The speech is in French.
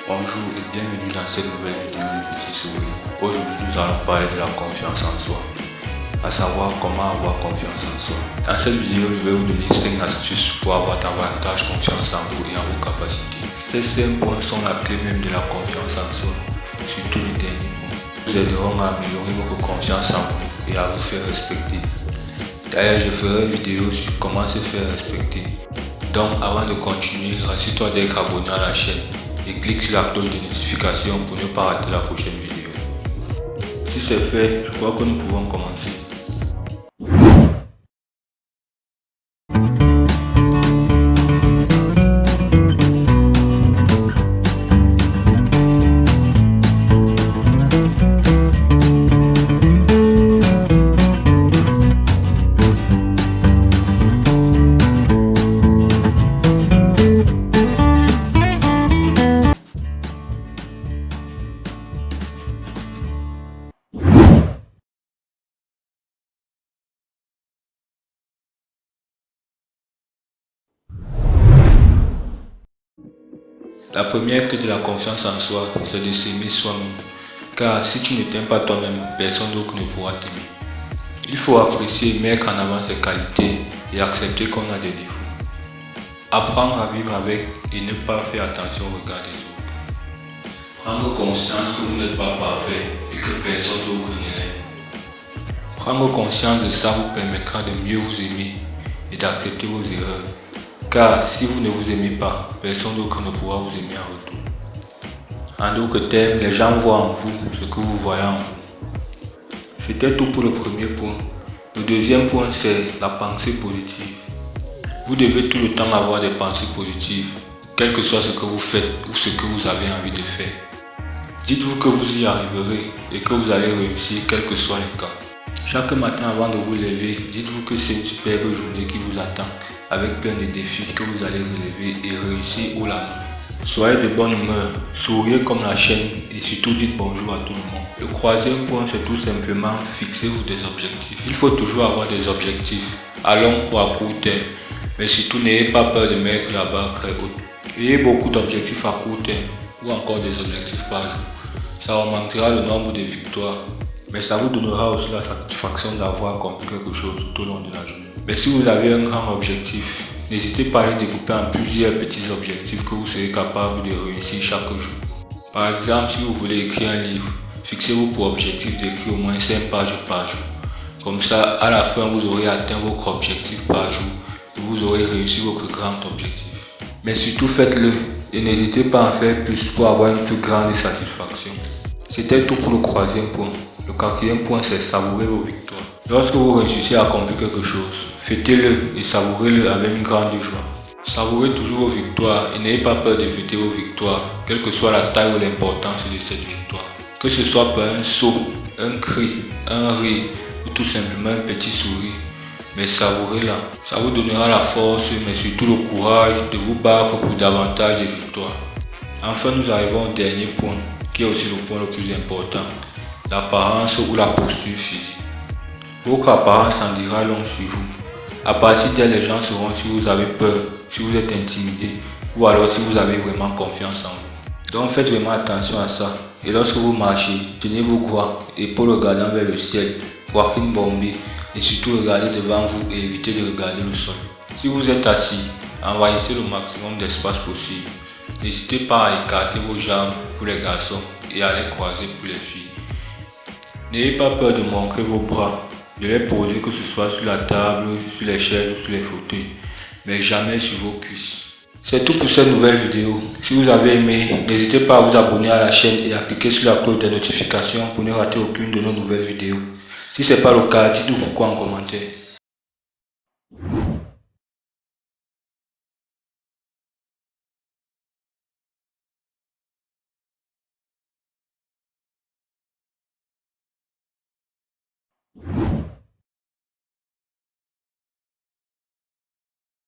Bonjour et bienvenue dans cette nouvelle vidéo de Petit Souris. Aujourd'hui nous allons parler de la confiance en soi, à savoir comment avoir confiance en soi. Dans cette vidéo je vais vous donner 5 astuces pour avoir davantage confiance en vous et en vos capacités. Ces 5 points sont la clé même de la confiance en soi, surtout les derniers points. Vous aideront à améliorer votre confiance en vous et à vous faire respecter. D'ailleurs je ferai une vidéo sur comment se faire respecter. Donc avant de continuer, rassure-toi d'être abonné à la chaîne et clique sur la cloche de notification pour ne pas rater la prochaine vidéo. Si c'est fait, je crois que nous pouvons commencer. La première clé de la confiance en soi, c'est de s'aimer soi-même. Car si tu ne t'aimes pas toi-même, personne d'autre ne pourra t'aimer. Il faut apprécier et mettre en avant ses qualités et accepter qu'on a des défauts. Apprendre à vivre avec et ne pas faire attention au regard des autres. Prendre conscience que vous n'êtes pas parfait et que personne d'autre ne l'est. Prendre conscience de ça vous permettra de mieux vous aimer et d'accepter vos erreurs. Car si vous ne vous aimez pas, personne d'autre ne pourra vous aimer en retour. En d'autres termes, les gens voient en vous ce que vous voyez en vous. C'était tout pour le premier point. Le deuxième point, c'est la pensée positive. Vous devez tout le temps avoir des pensées positives, quel que soit ce que vous faites ou ce que vous avez envie de faire. Dites-vous que vous y arriverez et que vous allez réussir quel que soit le cas. Chaque matin avant de vous lever, dites-vous que c'est une superbe journée qui vous attend, avec plein de défis que vous allez relever et réussir haut la main. Soyez de bonne humeur, souriez comme la chaîne et surtout dites bonjour à tout le monde. Le troisième point, c'est tout simplement fixez-vous des objectifs. Il faut toujours avoir des objectifs, à long ou à court terme, mais surtout n'ayez pas peur de mettre la barre très haute. Ayez beaucoup d'objectifs à court terme ou encore des objectifs par jour. Ça augmentera le nombre de victoires, mais ça vous donnera aussi la satisfaction d'avoir accompli quelque chose tout au long de la journée. Mais si vous avez un grand objectif, n'hésitez pas à le découper en plusieurs petits objectifs que vous serez capable de réussir chaque jour. Par exemple, si vous voulez écrire un livre, fixez-vous pour objectif d'écrire au moins 5 pages par jour. Comme ça, à la fin, vous aurez atteint votre objectif par jour et vous aurez réussi votre grand objectif. Mais surtout, faites-le et n'hésitez pas à en faire plus pour avoir une plus grande satisfaction. C'était tout pour le troisième point. Le quatrième point, c'est savourer vos victoires. Lorsque vous réussissez à accomplir quelque chose, fêtez-le et savourez-le avec une grande joie. Savourez toujours vos victoires et n'ayez pas peur de fêter vos victoires, quelle que soit la taille ou l'importance de cette victoire. Que ce soit par un saut, un cri, un rire ou tout simplement un petit sourire, mais savourez-la. Ça vous donnera la force, mais surtout le courage de vous battre pour davantage de victoires. Enfin, nous arrivons au dernier point, qui est aussi le point le plus important, l'apparence ou la posture physique. Votre apparence en dira long sur vous. À partir d'elle, les gens sauront si vous avez peur, si vous êtes intimidé ou alors si vous avez vraiment confiance en vous. Donc faites vraiment attention à ça. Et lorsque vous marchez, tenez vos croix, épaules regardant vers le ciel, poitrine bombée et surtout regardez devant vous et évitez de regarder le sol. Si vous êtes assis, envahissez le maximum d'espace possible. N'hésitez pas à écarter vos jambes pour les garçons et à les croiser pour les filles. N'ayez pas peur de montrer vos bras, de les poser que ce soit sur la table, sur les chaises ou sur les fauteuils, mais jamais sur vos cuisses. C'est tout pour cette nouvelle vidéo. Si vous avez aimé, n'hésitez pas à vous abonner à la chaîne et à cliquer sur la cloche des notifications pour ne rater aucune de nos nouvelles vidéos. Si ce n'est pas le cas, dites-nous pourquoi en commentaire.